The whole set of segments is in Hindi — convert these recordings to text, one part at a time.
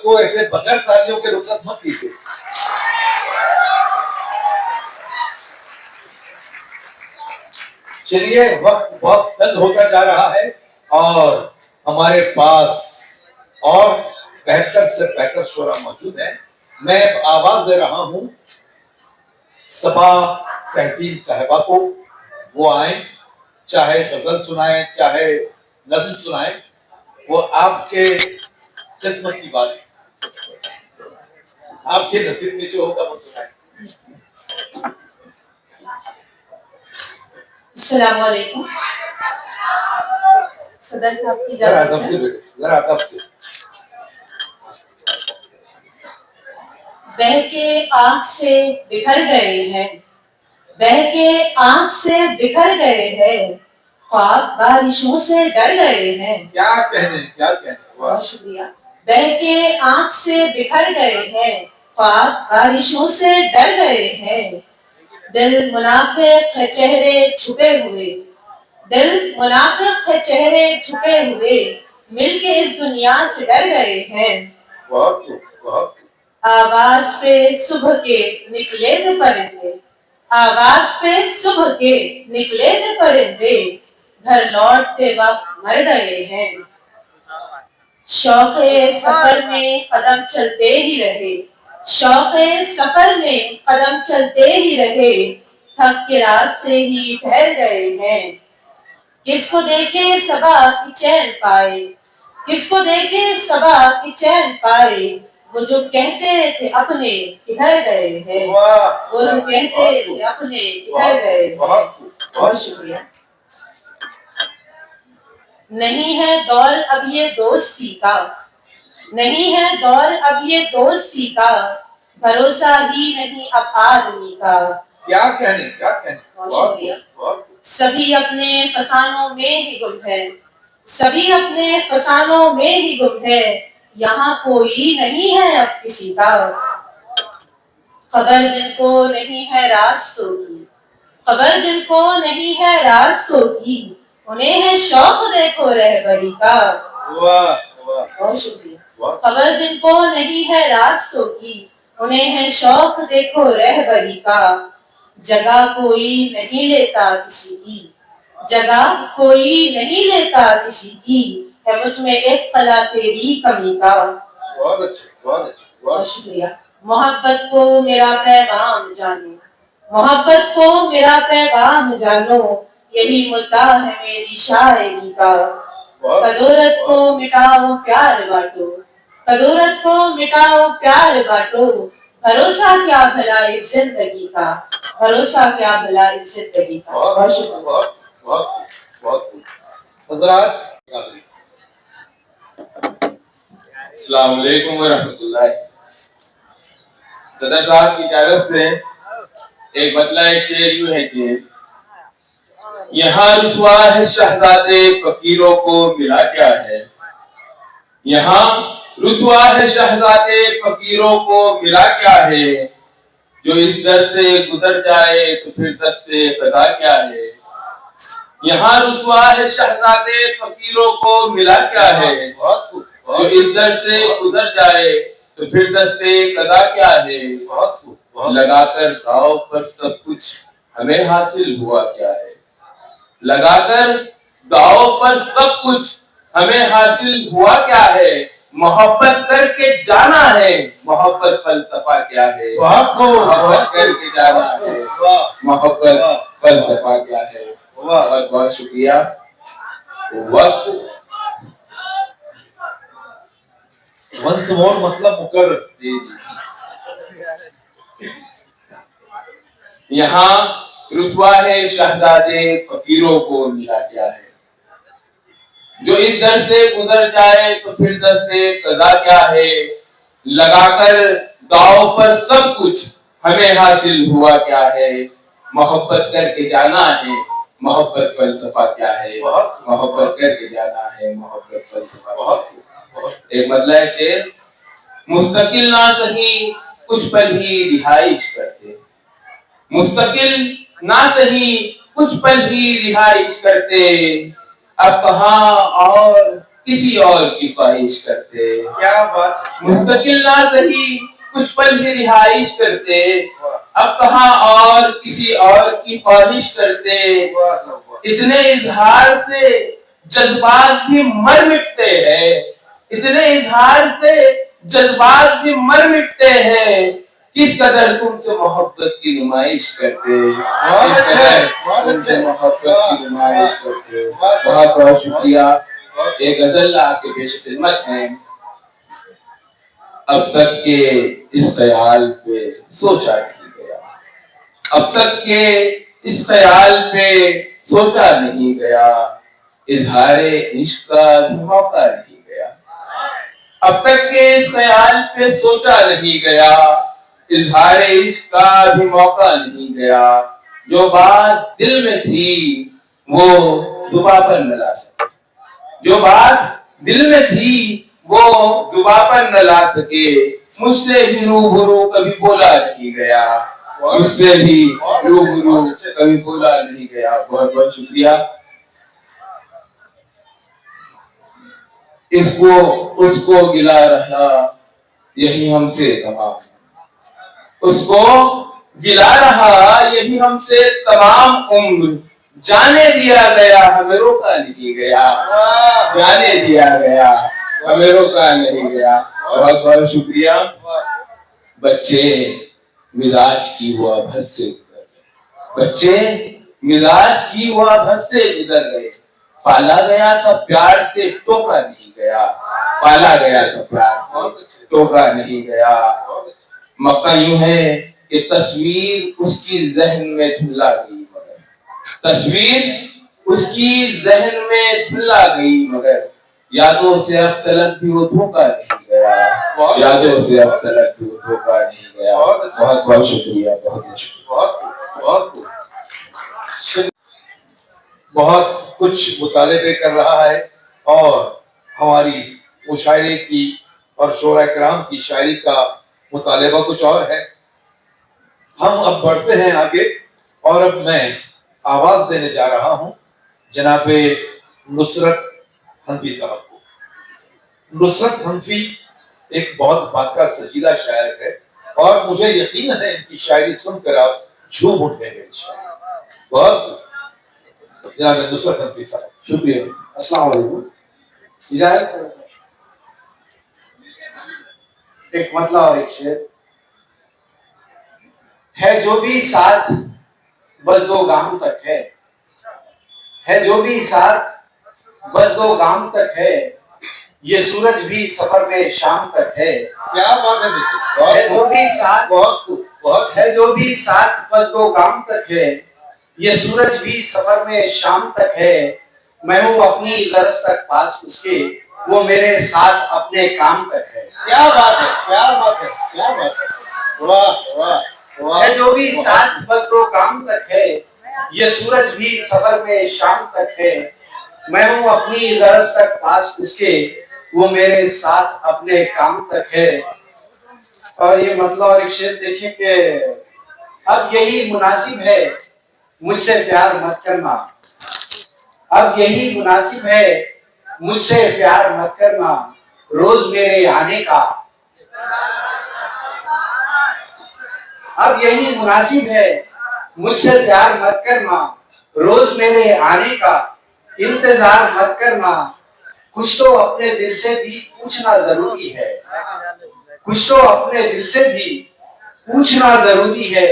को ऐसे बगैर सालियों के रुखसत मत कीजिए। चलिए, वक्त बहुत तंग होता जा रहा है और हमारे पास और बेहतर से बेहतर शोरा मौजूद है। मैं आवाज दे रहा हूं सबा तहसील साहिबा को, वो आए, चाहे गजल सुनाए चाहे नज़्म सुनाए, वो आपके किस्मत की बात है, आपके नसीब में जो होगा वो सुनाए। अस्सलाम वालेकुम। सदर साहब की इजाजत से जरा अदब से। बह के आंख से बिखर गए हैं, बह के आंख से बिखर गए हैं, ख्वाब बारिशों से डर गए हैं। क्या कहने, क्या कहने। बहुत शुक्रिया। बह के आंख से बिखर गए हैं, ख्वाब बारिशों से डर गए हैं। दिल मुनाफिक है चेहरे छुपे हुए, दिल मुनाफिक है चेहरे छुपे हुए, मिलके इस दुनिया से डर गए हैं। बहुत बहुत। आवाज पे सुबह के निकले थे परिंदे, आवाज पे सुबह के निकले थे परिंदे, घर लौटते वक्त मर गए हैं। शौक़े सफर में कदम चलते ही रहे, शौक़े सफर में कदम चलते ही रहे, थक के रास्ते ही ठहर गए हैं। किसको देखे सबा की चैन पाए, किसको देखे सबा की चैन पाए, वो जो कहते थे अपने किधर गए हैं, वो जो कहते थे अपने किधर गए हैं। बहुत शुक्रिया। नहीं है दौर अब ये दोस्ती का, नहीं है दौर अब ये दोस्ती का, भरोसा ही नहीं अब आदमी का। क्या कहने, क्या कहने। बहुत शुक्रिया। सभी अपने फसानों में ही गुम है, सभी अपने फसानों में ही गुम है, यहाँ कोई नहीं है अब किसी का। खबर जिनको नहीं है रास्तों की, खबर जिनको नहीं है रास्तों की, उन्हें है शौक देखो रहबरी का। बहुत शुक्रिया। खबर जिनको नहीं है रास्तों की, उन्हें है शौक देखो रहबरी का। जगह कोई नहीं लेता किसी की, जगह कोई नहीं लेता किसी की, है मुझ में एक पला तेरी कमी का। बहुत अच्छे, बहुत अच्छे। बहुत शुक्रिया। मोहब्बत को मेरा पैगाम जानो, मोहब्बत को मेरा पैगाम जानो, यही मुद्दा है मेरी शायरी का। कदौरत को मिटाओ प्यार बांटो, कदौरत को मिटाओ प्यार बांटो, भरोसा क्या भला इस जिंदगी का, भरोसा क्या भला इस जिंदगी का। बहुत शुक्रिया। बहुत बहुत। हज़रात, अस्सलाम वालेकुम व रहमतुल्लाह। सदर साहब की इजाजत से एक बतला एक शेर यूं है कि यहाँ रुसवा है शहजादे फकीरों को मिला क्या है, यहाँ रुसवा है शहजादे फकीरों को मिला क्या है, जो इस दर से गुजर जाए तो फिर दस्ते सदा क्या है। यहाँ रुसवा है शहजादे फकीरों को मिला क्या है, जो इस दर से गुजर जाए तो फिर दस्ते कदा क्या है। लगाकर दाव पर सब कुछ हमें हासिल हुआ क्या है, लगाकर दाव पर सब कुछ हमें हासिल हुआ क्या है। मोहब्बत करके जाना है, मोहब्बत फलसफा क्या है, मोहब्बत करके जाना है, मोहब्बत फलसफा क्या है। बहुत बहुत शुक्रिया। वक्त वंस मोर मतलब मुकर्रर। जी जी। यहाँ रुसवा है शहजादे फकीरों को मिला क्या है, जो इस दर से गुजर जाए तो फिर दर से कदा क्या है। लगाकर दाव पर सब कुछ हमें हासिल हुआ क्या है, मोहब्बत करके जाना है, मोहब्बत फलसफा क्या है, मोहब्बत करके जाना है, मोहब्बत फलसफा। एक बदला है शेर, मुस्तकिल ना सही कुछ पल ही रिहाइश करते, मुस्तकिल ना सही कुछ पल ही रिहाइश करते, अब कहाँ और किसी और की ख्वाहिश करते। क्या बात, मुस्तकिल ना सही कुछ पल ही रिहाइश करते, अब कहाँ और किसी और की ख्वाहिश करते। इतने इजहार से जज्बात भी मर मिटते हैं, इतने इजहार से जज्बात भी मर मिटते हैं। किस कदर तुमसे मोहब्बत की नुमाइश करते, किस कदर तुमसे मोहब्बत की नुमाइश करते। बहुत बहुत शुक्रिया। एक गजल आपके पेश खिदमत है। अब तक के इस ख्याल पे सोचा नहीं गया, अब तक के इस ख्याल पे सोचा नहीं गया, इजहारे इश्क का भी मौका नहीं गया। अब तक के इस ख्याल पे सोचा नहीं गया, इजहारे इश्क का भी मौका नहीं गया। जो बात दिल में थी वो जुबां पर न ला सके, जो बात दिल में थी वो जुबां पर न ला सके। मुझसे भी रूबरू कभी बोला नहीं गया, मुझसे भी रूबरू कभी बोला नहीं गया। बहुत बहुत शुक्रिया। इसको उसको गिला रहा यही हमसे तमाम, उसको गिला रहा यही हमसे तमाम उम्र। जाने दिया गया हमें रोका नहीं गया, जाने दिया गया हमें रोका नहीं गया। बहुत बहुत शुक्रिया। बच्चे मिजाज की हुआ भस से गुजर गए, बच्चे मिजाज की हुआ भस से गुजर गए। पाला गया था प्यार से टोका नहीं गया, पाला गया था प्यार से टोका नहीं गया। मक्का यूं है कि तस्वीर उसकी जहन में झुला गई, मगर तस्वीर उसकी जहन में झुला गई, मगर यादों से अब तलक भी वो धोखा नहीं गया, यादों से अब तलक भी वो धोखा नहीं गया। बहुत बहुत शुक्रिया, बहुत शुक्रिया। बहुत कुछ मुतालिबे कर रहा है और हमारी मुशायरे की और शोरा कराम की शायरी का मुतालिबा कुछ और है। हम अब बढ़ते हैं आगे और अब मैं आवाज देने जा रहा हूं जनाबे नुसरत हनफी साहब को। नुसरत हनफी एक बहुत बाका सजीला शायर है और मुझे यकीन है इनकी शायरी सुनकर आप झूम उठेंगे। बहुत जनाबे नुसरत हनफी साहब। शुक्रिया। अस्सलाम वालेकुम। इजाजत एक मतलब और एक शेर है। जो भी साथ बस दो गाम तक है जो भी साथ बस दो गाम तक है, ये सूरज भी सफर में शाम तक है। क्या बात है जो भी साथ बहुत है, जो भी साथ बस दो गाम तक है, ये सूरज भी सफर में शाम तक है। मैं हूँ अपनी गरज तक पास उसके, वो मेरे साथ अपने काम तक है। क्या बात है, क्या बात है, क्या बात है। वाह वाह वाह। है जो भी साथ बस दो काम तक है, ये सूरज भी सफर में शाम तक है। मैं हूँ अपनी गरज तक पास उसके, वो मेरे साथ अपने काम तक है। और ये मतलब और एक शेर देखिए कि अब यही मुनासिब है मुझसे प्यार मत करना, अब यही मुनासिब है मुझसे प्यार मत करना, रोज मेरे आने का। अब यही मुनासिब है मुझसे प्यार मत करना, रोज मेरे आने का इंतजार मत करना। कुछ तो अपने दिल से भी पूछना जरूरी है, कुछ तो अपने दिल से भी पूछना जरूरी है।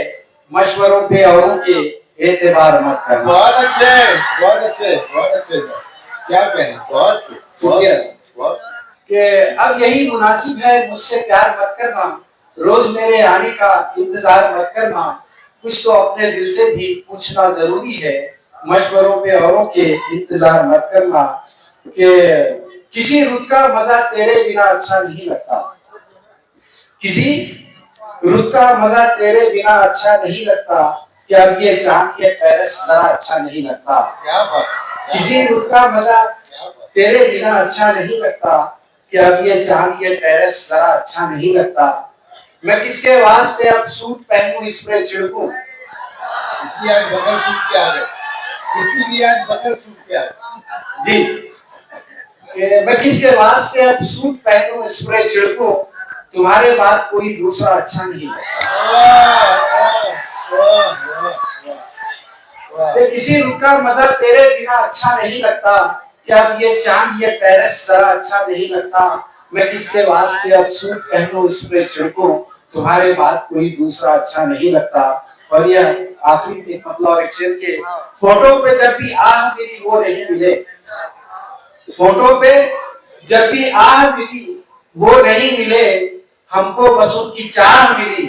मशवरों पे औरों के एतबार मत करना। बहुत अच्छे, बहुत अच्छे, बहुत अच्छे। क्या कहें, बहुत शुक्रिया कि अब यही मुनासिब है मुझसे प्यार मत करना, रोज मेरे आने का इंतजार मत करना। कुछ तो अपने दिल से भी पूछना जरूरी है, मशवरों पे औरों के इंतजार मत करना। कि किसी रुत का मजा तेरे बिना अच्छा नहीं लगता, किसी रुत का मजा तेरे बिना अच्छा नहीं लगता। कि अब ये चांद के टेरेस जरा अच्छा नहीं लगता। क्या बात। किसी रुत का मजा तेरे बिना अच्छा नहीं लगता, कि अब ये चांद के टेरेस जरा अच्छा नहीं लगता। मैं किसके वास्ते अब सूट पहनूं इस पे छिड़कूं, इसलिए आज बगैर सूट के आ गए, इसीलिए आज बगैर सूट के आ गए। जी कि मैं किसके वास्ते अब सूट पहनूं, स्प्रे छिड़कूं, तुम्हारे बाद कोई दूसरा अच्छा नहीं लगता। किसी रुख का मजहब तेरे बिना अच्छा नहीं लगता, क्या ये चांद ये टेरेस जरा अच्छा नहीं लगता। मैं किसके वास्ते अब सूट पहनूं, स्प्रे छिड़कूं, तुम्हारे बाद कोई दूसरा अच्छा नहीं लगता। और यह आखिरी एक मतलब एक शेर के, फोटो पे जब भी आह मेरी वो नहीं मिले, फोटो पे जब भी आह मिली वो नहीं मिले, हमको बस उनकी चाह मिली।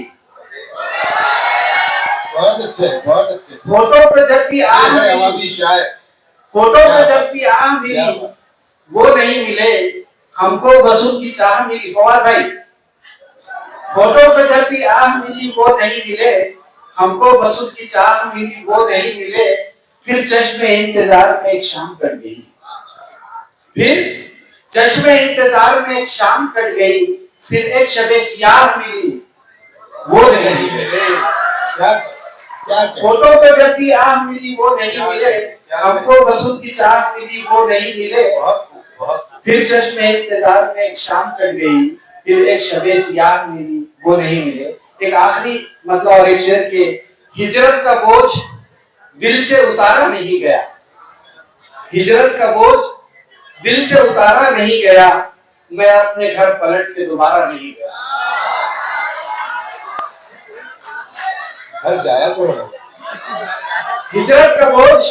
बहुत अच्छे, बहुत अच्छे। फोटो पे जब भी आह मिली, फोटो पे जब भी आह मिली वो नहीं मिले, हमको बस उनकी चाह मिली। फवाद भाई, फोटो पे जब भी आह मिली वो नहीं मिले, हमको बस उनकी चाह मिली वो नहीं मिले। फिर चश्मे इंतजार में एक शाम कट गई, फिर चश्मे इंतजार में एक शाम कट गई, फिर एक शबे सियाह मिली वो नहीं मिले। फोटो पे जब भी आह मिली वो नहीं मिले, हमको बस उनकी चाह मिली वो नहीं मिले। फिर चश्मे इंतजार में एक शाम कट गई, फिर एक शबे सियाह मिली वो नहीं मिले। एक आखिरी मतलब और एक शेर के, हिजरत का बोझ दिल से उतारा नहीं गया, हिजरत का बोझ दिल से उतारा नहीं गया, मैं अपने घर पलट के दोबारा नहीं गया। घर जाया तो हिजरत का बोझ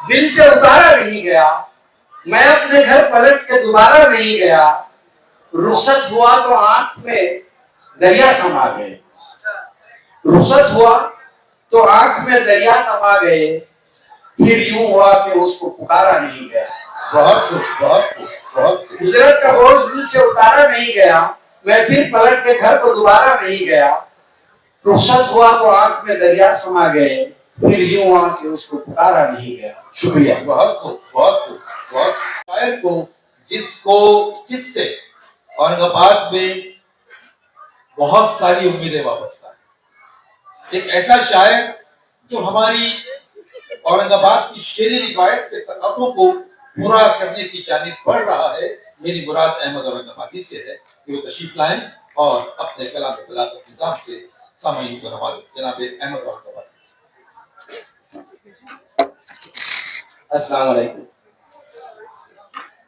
दिल से उतारा नहीं गया, मैं अपने घर पलट के दोबारा नहीं गया। रुखसत हुआ तो आंख में दरिया समा गए, रुखसत हुआ तो आंख में दरिया समा गए, फिर यूं हुआ कि उसको पुकारा नहीं गया। बहुत बहुत बहुत। हिजरत का बोझ दिल से उतारा नहीं गया, मैं फिर पलट के घर को दोबारा नहीं गया। रुखसत हुआ तो आंख में दरिया समा गए, फिर यूं हुआ कि उसको पुकारा नहीं गया। शुक्रिया। बहुत बहुत बहुत। शायर को जिससे औरंगाबाद में बहुत सारी उम्मीदें वाबस्ता है, एक ऐसा शायर जो हमारी औरंगाबाद की शेरी रिवायत के तकाज़ों को पूरा करने की जानिब बढ़ रहा है। मेरी मुराद अहमद औरंगाबादी से है कि वो तशरीफ लाएं और अपने कलाम बलागत निज़ाम से सामईन को नवाजें। जनाब अहमद औरंगाबादी। अस्सलाम वालेकुम।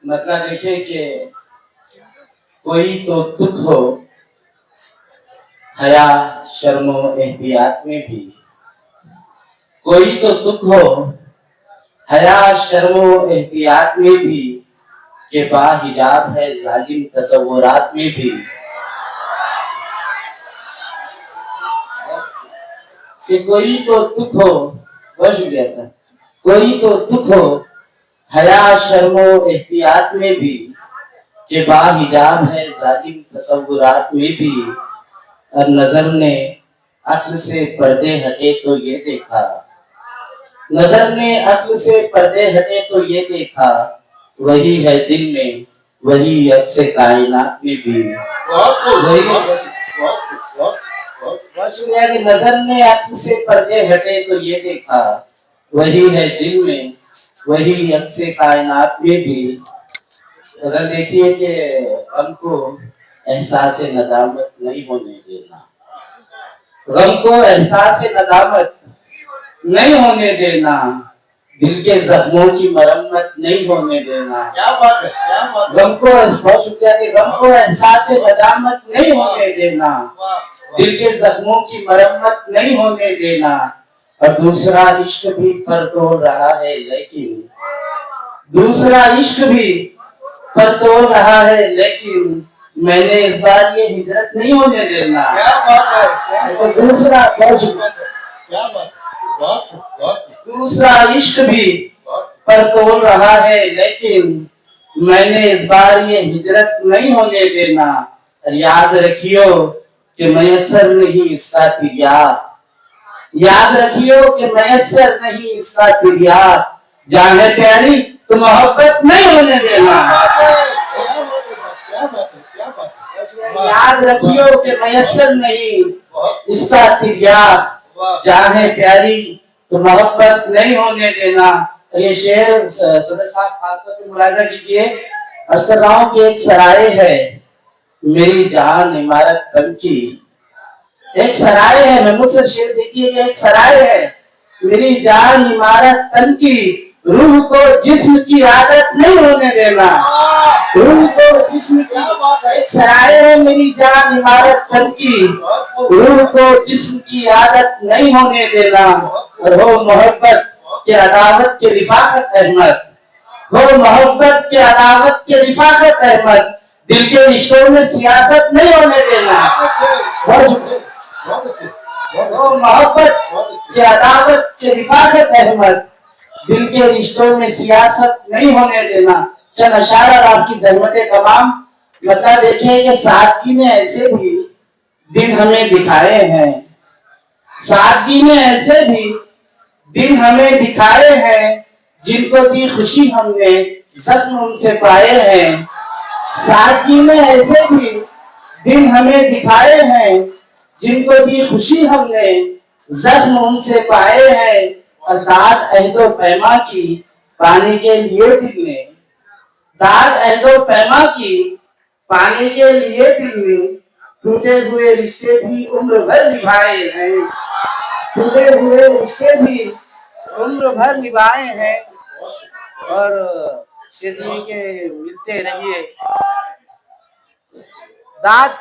मतलब देखिए कि कोई तो दुख हो हया शर्मो एहतियात में भी, कोई तो दुख हो हया शर्मो एहतियात में भी, के बाहिजाब है जालिम तसव्वुरात में भी। कि कोई तो दुख हो, बहुत शुक्रिया सर, कोई तो दुख हो हया शर्मो एहतियात में भी, के बाहिजाब है जालिम तसव्वुरात में भी। और नजर ने अक्ल से पर्दे हटे तो ये देखा, नजर ने अक्ल से पर्दे हटे तो ये देखा, वही है दिल में वही अक्से कायनात में भी। कि नजर ने अक्ल से पर्दे हटे तो ये देखा, वही है दिल में वही अक्से कायनात में भी। अगर देखिए कि हमको एहसास नदामत नहीं होने देना, गम को एहसास नदामत नहीं होने देना, दिल के जख्मों की मरम्मत नहीं होने देना। क्या बात है, क्या बात। गम को, बहुत शुक्रिया, कि गम को एहसास नदामत नहीं होने देना, दिल के जख्मों की मरम्मत नहीं होने देना। और दूसरा इश्क भी पर तोड़ रहा है लेकिन, दूसरा इश्क भी पर तोड़ रहा है लेकिन, मैंने इस बार ये हिजरत नहीं होने देना। क्या बात है, तो दूसरा, बहुत शुक्रिया, क्या बात, बहुत। दूसरा इश्क भी पर तोड़ रहा है लेकिन, मैंने इस बार ये हिजरत नहीं होने देना। और याद रखियो कि मयसर नहीं इसका तिर्याक, याद रखियो कि मयसर नहीं इसका तिर्याक, जाने प्यारी तो मोहब्बत नहीं होने देना। याद रखियो कि मयसर नहीं इसका तिर्याक, जाने प्यारी तो मोहब्बत नहीं होने देना। ये शेर सदर साहब खासतौर पर मुलाजा कीजिए, अस्तराओं की एक सराय है, मेरी जान इमारत बन की। एक सराय है, महमूद सर शेर देखिए, एक सराय है, मेरी जान इमारत तन की। रूह को जिस्म की आदत नहीं होने देना, रूह को जिस्म की। एक सराय है, मेरी जान इमारत तन की, रूह को जिस्म की आदत नहीं होने देना। और हो मोहब्बत के अदावत के रिफाकत अहमद, हो मोहब्बत के अदावत के रिफाकत अहमद, दिल के रिश्तों में सियासत नहीं होने देना। वो मोहब्बत के अदावत के रिफाकत अहमद, दिल के रिश्तों में सियासत नहीं होने देना। चल अशार और आपकी जहमतें तमाम। मतलब देखिए कि सादगी ने ऐसे भी दिन हमें दिखाए हैं, सादगी ने ऐसे भी दिन हमें दिखाए हैं, जिनको दी खुशी हमने जख्म उनसे पाए हैं। सादगी ने ऐसे भी दिन हमें दिखाए हैं, जिनको दी खुशी हमने जख्म उनसे पाए हैं। और दाद अहदो पैमा की पाने के लिए दिल ने, दाद अहदो पैमा की पाने के लिए दिल ने, टूटे हुए रिश्ते भी उम्र भर निभाए हैं, टूटे हुए रिश्ते भी उम्र भर निभाए हैं। और शरीर के मिलते रहिए, दाद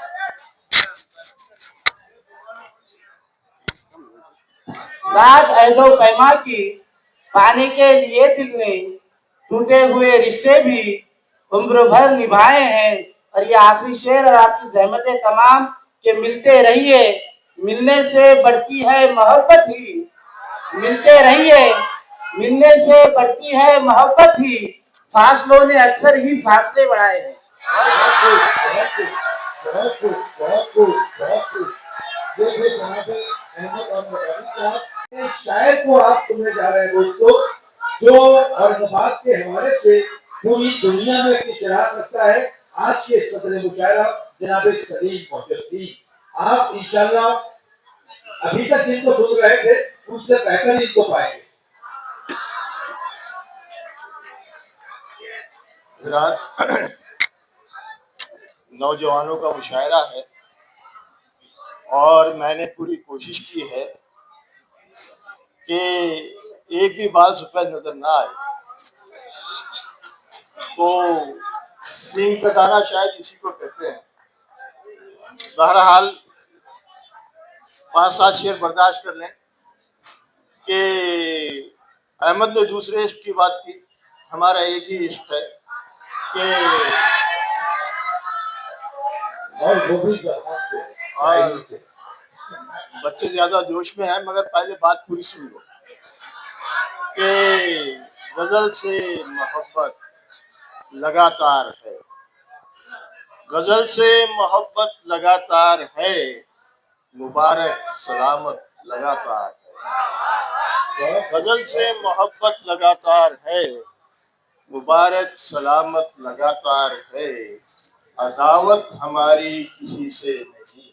दाद अहदो पैमा की पाने के लिए दिल ने, टूटे हुए रिश्ते भी उम्र भर निभाए हैं। और ये आखिरी शेर और आपकी जहमतें तमाम के मिलते रहिए, मिलने से बढ़ती है मोहब्बत ही, मिलते रहिए, मिलने से बढ़ती है मोहब्बत ही, फासलों ने अक्सर ही फासले बढ़ाए हैं। शायर को आप सुनने जा रहे हैं दोस्तों, जो औरंगाबाद के हवाले से पूरी दुनिया में एक चिराग रखता है। आज के सदर मुशायरा जनाब सलीम मौजूद थी। आप इंशाल्लाह अभी तक जिनको सुन रहे थे उससे बेहतर इनको पाएंगे। नौजवानों का मुशायरा है और मैंने पूरी कोशिश की है कि एक भी बाल सफेद नजर ना आए। तो सींग कटाना शायद इसी को कहते हैं। बहरहाल 5-7 शेर बर्दाश्त कर लें कि अहमद ने दूसरे इश्क की बात की, हमारा एक ही इश्क है कि और बच्चे ज्यादा जोश में हैं, मगर पहले बात पूरी सुन लो कि गजल से मोहब्बत लगातार है, गजल से मोहब्बत लगातार है, मुबारक सलामत लगातार है। गजल से मोहब्बत लगातार है, मुबारक सलामत लगातार है। अदावत हमारी किसी से नहीं,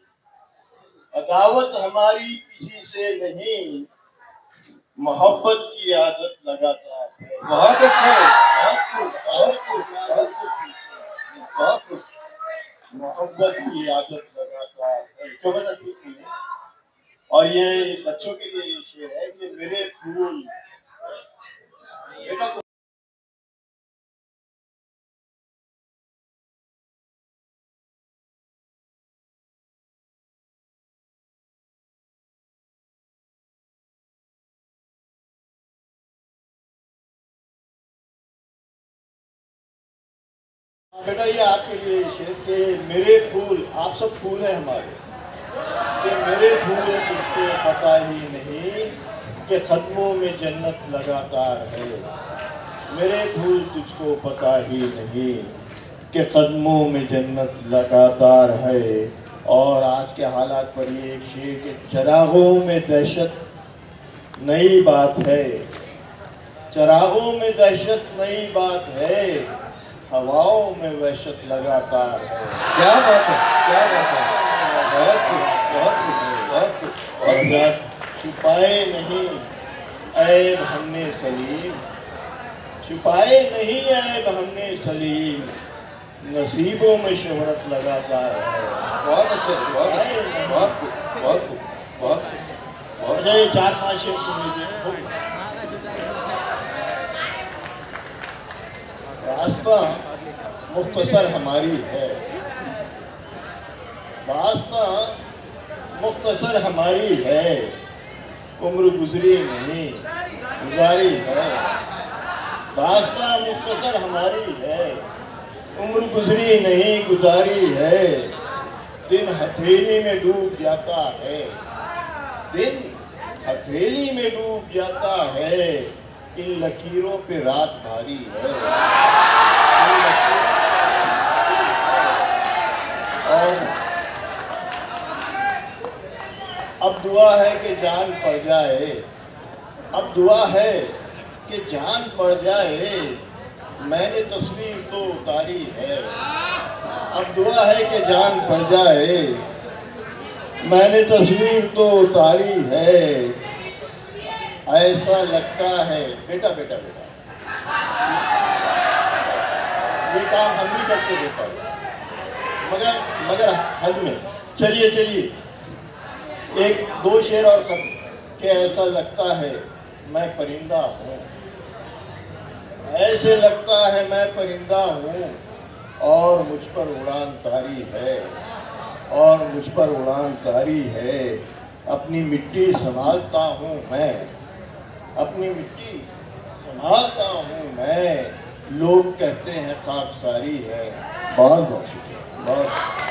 अदावत हमारी किसी से नहीं, मोहब्बत की आदत लगातार है। बहुत अच्छा, मोहब्बत की आदत लगातार है। और ये बच्चों के लिए ये शेर है कि मेरे फूल बेटा बेटा ये आपके लिए शेर के मेरे फूल, आप सब फूल हैं हमारे, कि मेरे फूल तुझको पता ही नहीं कि कदमों में जन्नत लगातार है। मेरे फूल तुझको पता ही नहीं कि कदमों में जन्नत लगातार है। और आज के हालात पर ये एक शेर के चरागों में दहशत नई बात है, चरागों में दहशत नई बात है, हवाओं में वहशत लगातार है। क्या बात है, क्या बात है, बहुत कुछ, बहुत कुछ, बहुत कुछ। और छुपाए नहीं ऐब हमने सलीम, छुपाए नहीं ऐब हमने सलीम, नसीबों में शोहरत लगातार है। बहुत अच्छे, बहुत अच्छे, बहुत खूब, बहुत खूब, बहुत खूब, बहुत अच्छा, ये 4-5 शेर सुन लीजिए। रास्ता मुख्तसर हमारी है, रास्ता मुख्तसर हमारी है, उम्र गुजरी नहीं गुजारी है। रास्ता मुख्तसर हमारी है, उम्र गुजरी नहीं गुजारी है। दिन हथेली में डूब जाता है, दिन हथेली में डूब जाता है। इन लकीरों पे रात भारी है, इन लकीरों और अब दुआ है कि जान पड़ जाए, अब दुआ है कि जान पड़ जाए। मैंने तस्वीर तो उतारी है, अब दुआ है कि जान पड़ जाए। मैंने तस्वीर तो उतारी है। ऐसा लगता है बेटा बेटा बेटा, ये काम हम भी करते बेटा, मगर हद में। चलिए चलिए, 1-2 शेर और खत्म। कि ऐसा लगता है मैं परिंदा हूँ, ऐसे लगता है मैं परिंदा हूँ, और मुझ पर उड़ान तारी है, और मुझ पर उड़ान तारी है। अपनी मिट्टी संभालता हूँ मैं, अपनी मिट्टी संभालता हूँ मैं। लोग कहते हैं खाकसारी है। बहुत बहुत शुक्रिया, बहुत।